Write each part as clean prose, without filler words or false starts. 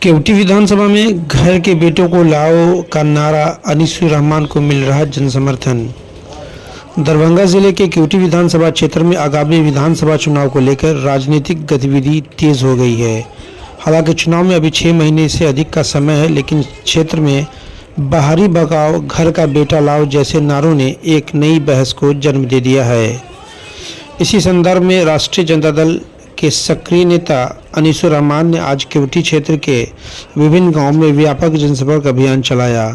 केवटी विधानसभा में घर के बेटों को लाओ का नारा अनीसुर रहमान को मिल रहा जनसमर्थन। दरभंगा जिले के केवटी विधानसभा क्षेत्र में आगामी विधानसभा चुनाव को लेकर राजनीतिक गतिविधि तेज हो गई है। हालांकि चुनाव में अभी 6 महीने से अधिक का समय है, लेकिन क्षेत्र में बाहरी भगाओ, घर का बेटा लाओ जैसे नारों ने एक नई बहस को जन्म दे दिया है। इसी संदर्भ में राष्ट्रीय जनता दल के सक्रिय नेता अनीसुर रहमान ने आज केवटी क्षेत्र के विभिन्न गांवों में व्यापक जनसंपर्क अभियान चलाया।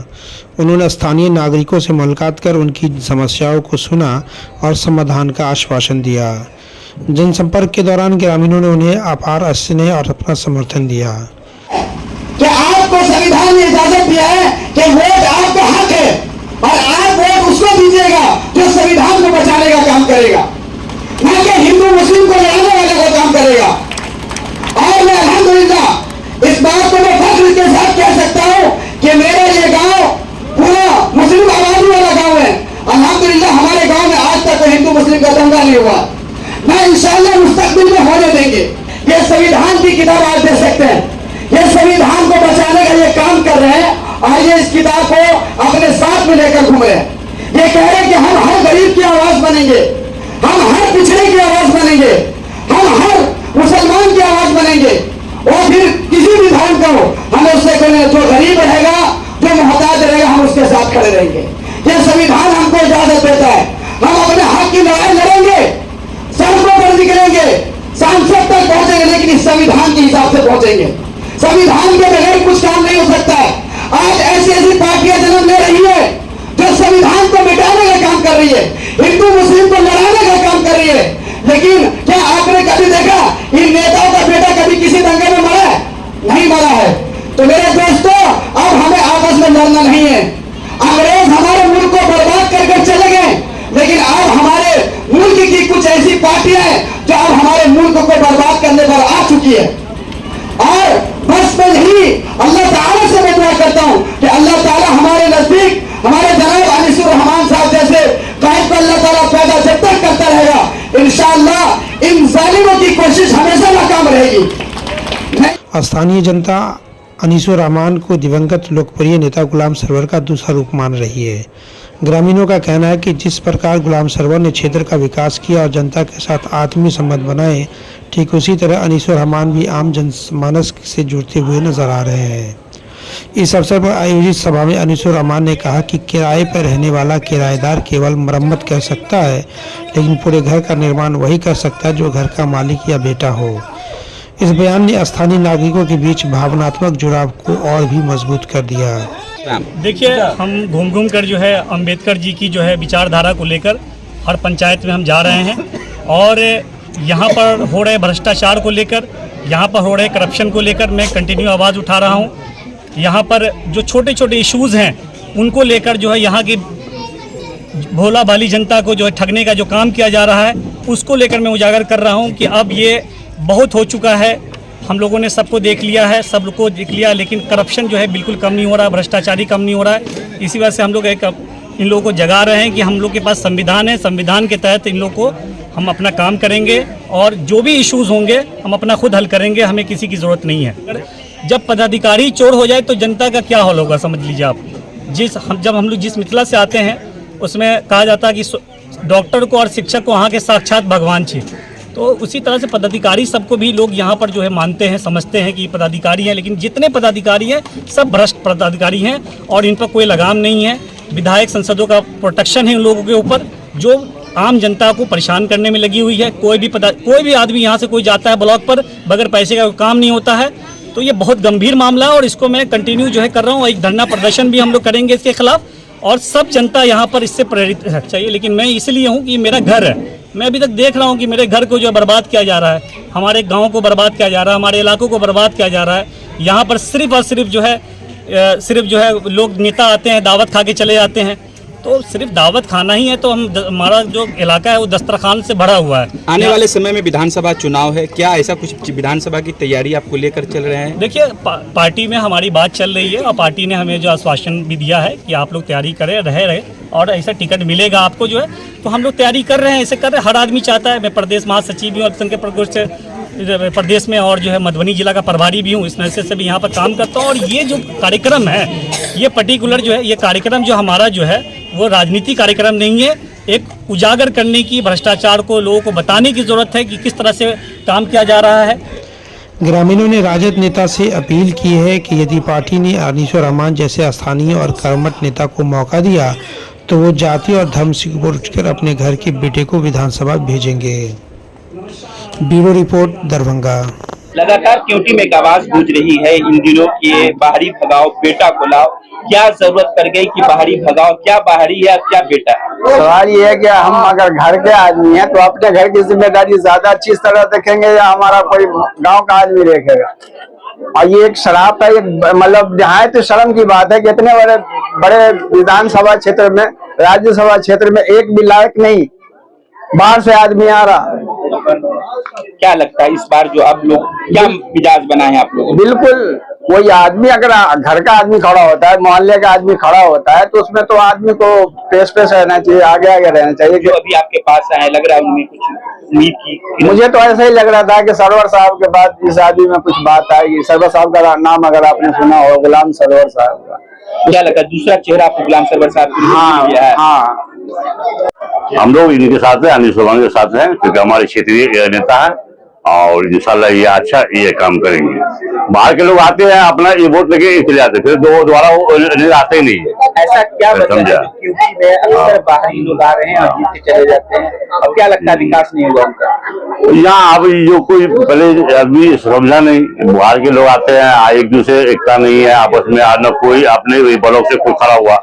उन्होंने स्थानीय नागरिकों से मुलाकात कर उनकी समस्याओं को सुना और समाधान का आश्वासन दिया। जनसंपर्क के दौरान ग्रामीणों ने उन्हें अपार स्नेह और अपना समर्थन दिया। कि आपको संविधान ने इजाजत दिया है कि वोट आपका हक है और आप वोट उसको दीजिएगा जो संविधान को बचाने का काम करेगा, ना कि हिंदू मुस्लिम को लड़ाने वाले को काम करेगा। और मैं अल्हम्दुलिल्लाह इस बात को मैं फख्र के साथ कह सकता हूँ कि मेरा ये गांव पूरा मुस्लिम आबादी वाला गांव है। अल्हम्दुलिल्लाह हमारे गांव में आज तक हिंदू मुस्लिम का दंगा नहीं हुआ। मैं इंशाअल्लाह मुस्तकबिल में होने देंगे। ये संविधान की किताब आप दे सकते हैं, ये संविधान को बचाने का ये काम कर रहे हैं और ये इस किताब को अपने साथ में लेकर घूम रहे हैं। ये कह रहे हैं कि हम हर गरीब की आवाज बनेंगे, हम हर पिछड़े की आवाज बनेंगे, हम हर मुसलमान की आवाज बनेंगे और फिर किसी भी धर्म का हो हमें उससे करें, जो गरीब रहेगा, जो मोहताज रहेगा, हम उसके साथ खड़े रहेंगे। ये संविधान हमको इजाजत देता है। हम अपने हक की लड़ाई लड़ेंगे, सड़कों पर निकलेंगे, सांसद तक पहुंचेंगे, लेकिन इस संविधान के हिसाब से पहुंचेंगे। संविधान के बगैर कुछ काम नहीं हो सकता है। आज ऐसी ऐसी पार्टियां जन्म ले रही है जो संविधान को मिटाने का काम कर रही है, हिंदू मुस्लिम को लड़ाने का काम कर रही है। लेकिन क्या आपने कभी देखा इन नेताओं का बेटा कभी किसी दंगे में मरा है? नहीं मरा है। तो मेरे दोस्तों, अब हमें आपस में लड़ना नहीं है। अंग्रेज हमारे मुल्क को बर्बाद करके चले गए, लेकिन अब हमारे मुल्क की कुछ ऐसी पार्टियां हैं जो अब हमारे मुल्क को बर्बाद करने पर आ चुकी है। और बस मैं यही अल्लाह ताला से मैं दुआ करता हूं कि अल्लाह ताला हमारे नजदीक हमारे जनाब अनीसुर रहमान साहब जैसे कायद को अल्लाह ताला पैदा जब तक करता रहेगा, इंशाअल्लाह इन जालिमों की कोशिश हमेशा नाकाम रहेगी। स्थानीय जनता अनीसुर रहमान को दिवंगत लोकप्रिय नेता गुलाम सरवर का दूसरा रूप मान रही है। ग्रामीणों का कहना है कि जिस प्रकार गुलाम सरवर ने क्षेत्र का विकास किया और जनता के साथ आत्मीय संबंध बनाए, ठीक उसी तरह अनीसुर रहमान भी आम जनमानस से जुड़ते हुए नजर आ रहे हैं। इस अवसर पर आयोजित सभा में अनीसुर रहमान ने कहा कि किराए पर रहने वाला किराएदार केवल मरम्मत कर सकता है, लेकिन पूरे घर का निर्माण वही कर सकता है जो घर का मालिक या बेटा हो। इस बयान ने स्थानीय नागरिकों के बीच भावनात्मक जुड़ाव को और भी मजबूत कर दिया। देखिए, हम घूम घूम कर जो है अंबेडकर जी की जो है विचारधारा को लेकर हर पंचायत में हम जा रहे हैं और यहाँ पर हो रहे भ्रष्टाचार को लेकर, यहाँ पर हो रहे करप्शन को लेकर मैं कंटिन्यू आवाज़ उठा रहा हूँ। यहाँ पर जो छोटे छोटे इश्यूज़ हैं उनको लेकर जो है यहाँ की भोला भाली जनता को जो है ठगने का जो काम किया जा रहा है उसको लेकर मैं उजागर कर रहा हूँ कि अब ये बहुत हो चुका है। हम लोगों ने सबको देख लिया है, सब लोग को देख लिया, लेकिन करप्शन जो है बिल्कुल कम नहीं हो रहा, भ्रष्टाचारी कम नहीं हो रहा है। इसी वजह से हम लोग इन लोगों को जगा रहे हैं कि हम लोग के पास संविधान है, संविधान के तहत इन लोग को हम अपना काम करेंगे और जो भी इश्यूज़ होंगे हम अपना खुद हल करेंगे, हमें किसी की ज़रूरत नहीं है। जब पदाधिकारी चोर हो जाए तो जनता का क्या हाल होगा, समझ लीजिए आप। जब हम लोग जिस मिथिला से आते हैं उसमें कहा जाता है कि डॉक्टर को और शिक्षक को वहाँ के साक्षात भगवान छी, तो उसी तरह से पदाधिकारी सबको भी लोग यहाँ पर जो है मानते हैं, समझते हैं कि पदाधिकारी हैं, लेकिन जितने पदाधिकारी हैं सब भ्रष्ट पदाधिकारी हैं और इन पर कोई लगाम नहीं है। विधायक संसदों का प्रोटेक्शन है उन लोगों के ऊपर जो आम जनता को परेशान करने में लगी हुई है। कोई भी आदमी यहाँ से कोई जाता है ब्लॉक पर, बगैर पैसे का काम नहीं होता है। तो ये बहुत गंभीर मामला है और इसको मैं कंटिन्यू जो है कर रहा हूँ। एक धरना प्रदर्शन भी हम लोग करेंगे इसके खिलाफ और सब जनता यहाँ पर इससे प्रेरित चाहिए। लेकिन मैं इसलिए हूँ कि मेरा घर है, मैं अभी तक देख रहा हूँ कि मेरे घर को जो बर्बाद किया जा रहा है, हमारे गाँव को बर्बाद किया जा रहा है, हमारे इलाकों को बर्बाद किया जा रहा है। यहाँ पर सिर्फ और सिर्फ जो है लोग नेता आते हैं, दावत खा के चले जाते हैं। तो सिर्फ दावत खाना ही है तो हमारा जो इलाका है वो दस्तरखान से भरा हुआ है। आने वाले समय में विधानसभा चुनाव है, क्या ऐसा कुछ विधानसभा की तैयारी आपको लेकर चल रहे हैं? देखिए, पार्टी में हमारी बात चल रही है और पार्टी ने हमें जो आश्वासन भी दिया है कि आप लोग तैयारी करें, रहे और ऐसा टिकट मिलेगा आपको जो है, तो हम लोग तैयारी कर रहे हैं, ऐसे कर रहे हैं। हर आदमी चाहता है, मैं प्रदेश महासचिव भी और संघ के प्रकोष्ठ से प्रदेश में और जो है मधुबनी जिला का प्रभारी भी हूँ, इस वजह से भी यहाँ पर काम करता हूँ। और ये जो कार्यक्रम है, ये पर्टिकुलर जो है, ये कार्यक्रम जो हमारा जो है वो राजनीतिक कार्यक्रम नहीं है। एक उजागर करने की, भ्रष्टाचार को लोगों को बताने की ज़रूरत है कि किस तरह से काम किया जा रहा है। ग्रामीणों ने राजद नेता से अपील की है कि यदि पार्टी ने अनीसुर रहमान जैसे स्थानीय और कर्मठ नेता को मौका दिया तो वो जाति और धर्म से ऊपर उठकर अपने घर के बेटे को विधानसभा भेजेंगे। Bureau report, Darbhanga. लगातार क्योंकि में एक आवाज गूंज रही है इन दिनों कि बाहरी भगाओ बेटा को लाओ। क्या जरूरत पड़ गई कि बाहरी भगाओ? क्या बाहरी है, क्या बेटा है? सवाल ये है कि हम अगर घर के आदमी हैं तो अपने घर की जिम्मेदारी ज्यादा अच्छी तरह देखेंगे या हमारा कोई गांव का आदमी देखेगा? और ये एक शराब का एक मतलब नहायत शर्म की बात है कि इतने बड़े बड़े विधानसभा क्षेत्र में, राज्यसभा क्षेत्र में एक भी लायक नहीं बाहर से आदमी आ रहा। क्या लगता है इस बार जो अब लोग क्या मिजाज बनाए हैं आप लोग? बिल्कुल, कोई आदमी अगर घर का आदमी खड़ा होता है, मोहल्ले का आदमी खड़ा होता है तो उसमें तो आदमी को पेश रहना चाहिए, आगे आगे रहना चाहिए। जो अभी आपके पास आए, लग रहा है उनमें कुछ उम्मीद की? मुझे तो ऐसा ही लग रहा था कि सरवर साहब के बाद इस आदमी में कुछ बात आएगी। सरवर साहब का नाम अगर आपने सुना हो, गुलाम सरवर साहब का। क्या लगता है दूसरा चेहरा आपको गुलाम सरवर साहब के लिए मिल गया है? हाँ, हम लोग इनके साथ हैं, अनिल सोमानी के साथ हैं, क्योंकि हमारे क्षेत्रीय नेता है और इंशाल्लाह ये अच्छा ये काम करेंगे। बाहर के लोग आते हैं अपना ये वोट लेके चले जाते, फिर दोबारा वो आते ही नहीं है। ऐसा क्या वजह है क्योंकि में अक्सर बाहरी लोग आ रहे हैं और जीत के चले जाते हैं? अब क्या लगता है विकास नहीं होगा उनका? यहाँ अब जो कोई पहले आदमी समझा नहीं, बाहर के लोग आते हैं, एक दूसरे एकता नहीं है आपस में, न कोई अपने ब्लॉक से कोई खड़ा हुआ